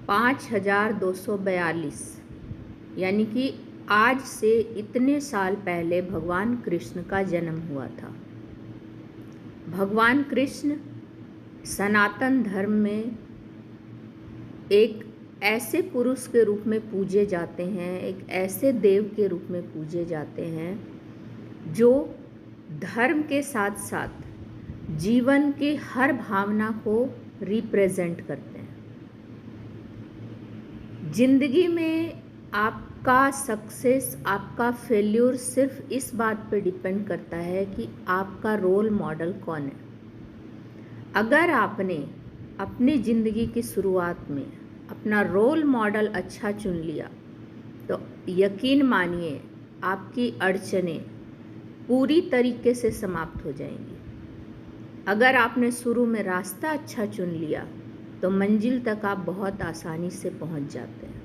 5242, यानी कि आज से इतने साल पहले भगवान कृष्ण का जन्म हुआ था। भगवान कृष्ण सनातन धर्म में एक ऐसे पुरुष के रूप में पूजे जाते हैं, एक ऐसे देव के रूप में पूजे जाते हैं जो धर्म के साथ साथ जीवन की हर भावना को रिप्रेजेंट करते हैं। जिंदगी में आपका सक्सेस, आपका फेल्यूर सिर्फ इस बात पे डिपेंड करता है कि आपका रोल मॉडल कौन है। अगर आपने अपनी ज़िंदगी की शुरुआत में अपना रोल मॉडल अच्छा चुन लिया तो यकीन मानिए आपकी अड़चनें पूरी तरीके से समाप्त हो जाएंगी। अगर आपने शुरू में रास्ता अच्छा चुन लिया तो मंजिल तक आप बहुत आसानी से पहुंच जाते हैं।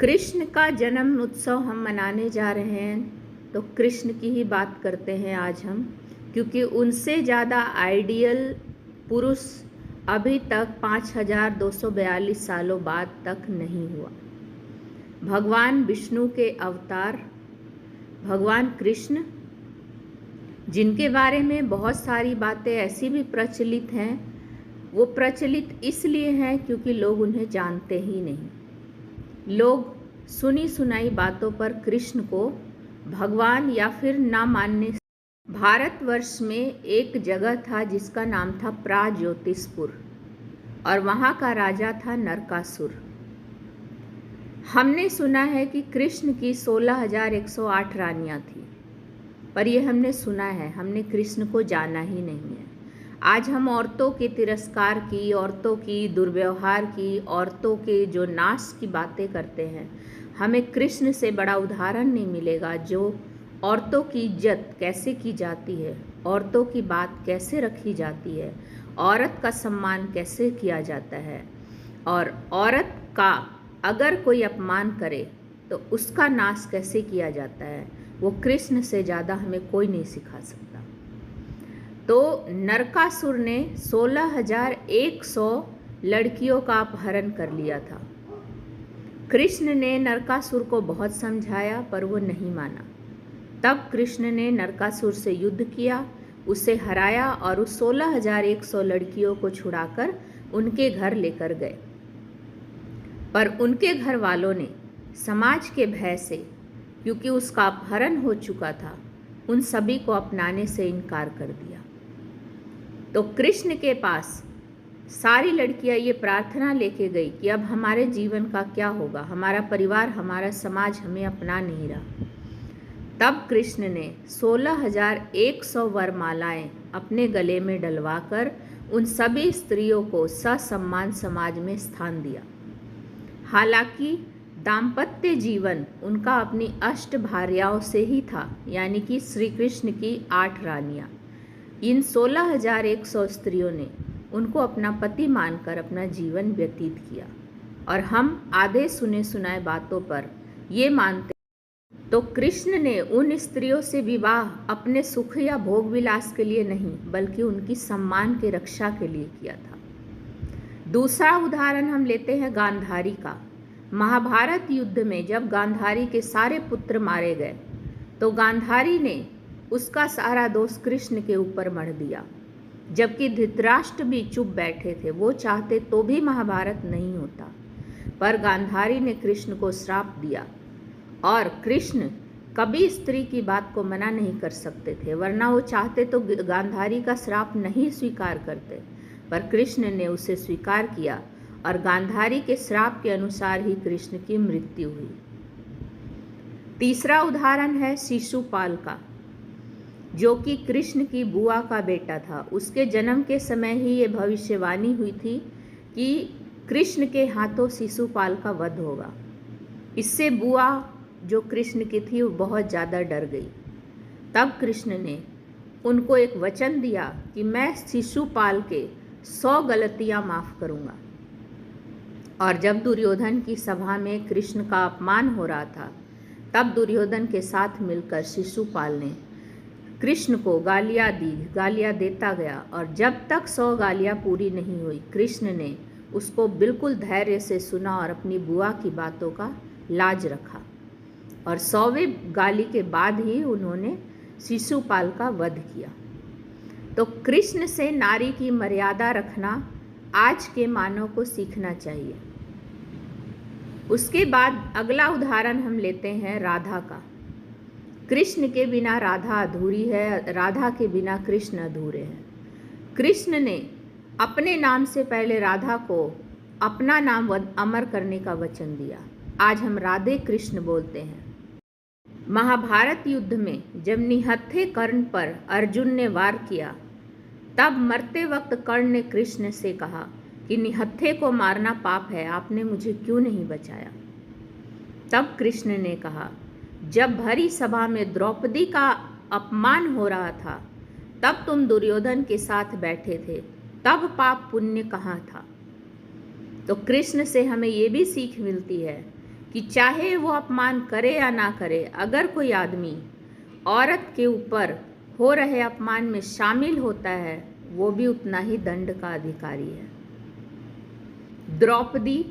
कृष्ण का जन्म उत्सव हम मनाने जा रहे हैं तो कृष्ण की ही बात करते हैं आज हम, क्योंकि उनसे ज़्यादा आइडियल पुरुष अभी तक 5242 सालों बाद तक नहीं हुआ। भगवान विष्णु के अवतार भगवान कृष्ण, जिनके बारे में बहुत सारी बातें ऐसी भी प्रचलित हैं, वो प्रचलित इसलिए हैं क्योंकि लोग उन्हें जानते ही नहीं। लोग सुनी सुनाई बातों पर कृष्ण को भगवान या फिर ना मानने। भारतवर्ष में एक जगह था जिसका नाम था प्राज्योतिषपुर और वहाँ का राजा था नरकासुर। हमने सुना है कि कृष्ण की 16,108 रानियाँ थी, पर ये हमने सुना है, हमने कृष्ण को जाना ही नहीं है। आज हम औरतों के तिरस्कार की, औरतों की दुर्व्यवहार की, औरतों के जो नाश की बातें करते हैं, हमें कृष्ण से बड़ा उदाहरण नहीं मिलेगा जो औरतों की इज्जत कैसे की जाती है, औरतों की बात कैसे रखी जाती है, औरत का सम्मान कैसे किया जाता है, और औरत का अगर कोई अपमान करे तो उसका नाश कैसे किया जाता है। वो कृष्ण से ज़्यादा हमें कोई नहीं सिखा सकता। तो नरकासुर ने 16,100 लड़कियों का अपहरण कर लिया था। कृष्ण ने नरकासुर को बहुत समझाया पर वो नहीं माना। तब कृष्ण ने नरकासुर से युद्ध किया, उसे हराया और उस 16,100 लड़कियों को छुड़ाकर उनके घर लेकर गए। पर उनके घर वालों ने समाज के भय से, क्योंकि उसका अपहरण हो चुका था, उन सभी को अपनाने से इनकार कर दिया। तो कृष्ण के पास सारी लड़कियां ये प्रार्थना लेके गई कि अब हमारे जीवन का क्या होगा, हमारा परिवार, हमारा समाज हमें अपना नहीं रहा। तब कृष्ण ने 16,100 वरमालाएं अपने गले में डलवाकर उन सभी स्त्रियों को ससम्मान समाज में स्थान दिया। हालांकि दाम्पत्य जीवन उनका अपनी अष्ट भार्याओं से ही था, यानी कि श्री कृष्ण की 8 रानियां। इन 16,100 स्त्रियों ने उनको अपना पति मानकर अपना जीवन व्यतीत किया, और हम आधे सुने सुनाए बातों पर ये मानते। तो कृष्ण ने उन स्त्रियों से विवाह अपने सुख या भोग विलास के लिए नहीं, बल्कि उनकी सम्मान के रक्षा के लिए किया था। दूसरा उदाहरण हम लेते हैं गांधारी का। महाभारत युद्ध में जब गांधारी के सारे पुत्र मारे गए तो गांधारी ने उसका सारा दोष कृष्ण के ऊपर मढ़ दिया, जबकि धृतराष्ट्र भी चुप बैठे थे। वो चाहते तो भी महाभारत नहीं होता, पर गांधारी ने कृष्ण को श्राप दिया, और कृष्ण कभी स्त्री की बात को मना नहीं कर सकते थे, वरना वो चाहते तो गांधारी का श्राप नहीं स्वीकार करते, पर कृष्ण ने उसे स्वीकार किया और गांधारी के श्राप के अनुसार ही कृष्ण की मृत्यु हुई। तीसरा उदाहरण है शिशुपाल का, जो कि कृष्ण की बुआ का बेटा था। उसके जन्म के समय ही ये भविष्यवाणी हुई थी कि कृष्ण के हाथों शिशुपाल का वध होगा। इससे बुआ जो कृष्ण की थी वो बहुत ज़्यादा डर गई। तब कृष्ण ने उनको एक वचन दिया कि मैं शिशुपाल के 100 गलतियाँ माफ़ करूँगा। और जब दुर्योधन की सभा में कृष्ण का अपमान हो रहा था, तब दुर्योधन के साथ मिलकर शिशुपाल ने कृष्ण को गालियाँ दी, गालियाँ देता गया, और जब तक 100 गालियाँ पूरी नहीं हुई कृष्ण ने उसको बिल्कुल धैर्य से सुना और अपनी बुआ की बातों का लाज रखा और 100वें गाली के बाद ही उन्होंने शिशुपाल का वध किया। तो कृष्ण से नारी की मर्यादा रखना आज के मानव को सीखना चाहिए। उसके बाद अगला उदाहरण हम लेते हैं राधा का। कृष्ण के बिना राधा अधूरी है, राधा के बिना कृष्ण अधूरे हैं। कृष्ण ने अपने नाम से पहले राधा को अपना नाम अमर करने का वचन दिया। आज हम राधे कृष्ण बोलते हैं। महाभारत युद्ध में जब निहत्थे कर्ण पर अर्जुन ने वार किया, तब मरते वक्त कर्ण ने कृष्ण से कहा कि निहत्थे को मारना पाप है, आपने मुझे क्यों नहीं बचाया। तब कृष्ण ने कहा, जब भरी सभा में द्रौपदी का अपमान हो रहा था, तब तुम दुर्योधन के साथ बैठे थे, तब पाप पुण्य कहाँ था। तो कृष्ण से हमें ये भी सीख मिलती है कि चाहे वो अपमान करे या ना करे, अगर कोई आदमी औरत के ऊपर हो रहे अपमान में शामिल होता है, वो भी उतना ही दंड का अधिकारी है। द्रौपदी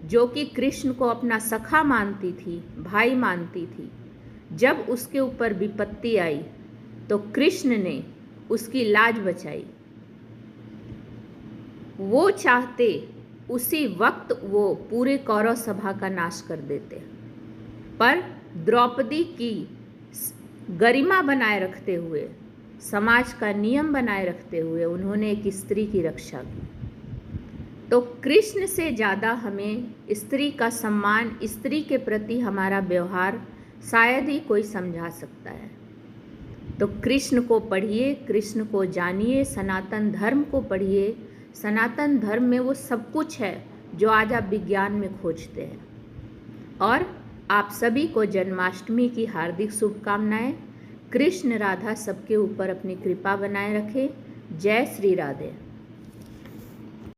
जो कि कृष्ण को अपना सखा मानती थी, भाई मानती थी, जब उसके ऊपर विपत्ति आई तो कृष्ण ने उसकी लाज बचाई। वो चाहते उसी वक्त वो पूरे कौरव सभा का नाश कर देते, पर द्रौपदी की गरिमा बनाए रखते हुए, समाज का नियम बनाए रखते हुए उन्होंने एक स्त्री की रक्षा की। तो कृष्ण से ज़्यादा हमें स्त्री का सम्मान, स्त्री के प्रति हमारा व्यवहार शायद ही कोई समझा सकता है। तो कृष्ण को पढ़िए, कृष्ण को जानिए, सनातन धर्म को पढ़िए। सनातन धर्म में वो सब कुछ है जो आज आप विज्ञान में खोजते हैं। और आप सभी को जन्माष्टमी की हार्दिक शुभकामनाएं। कृष्ण राधा सबके ऊपर अपनी कृपा बनाए रखे। जय श्री राधे।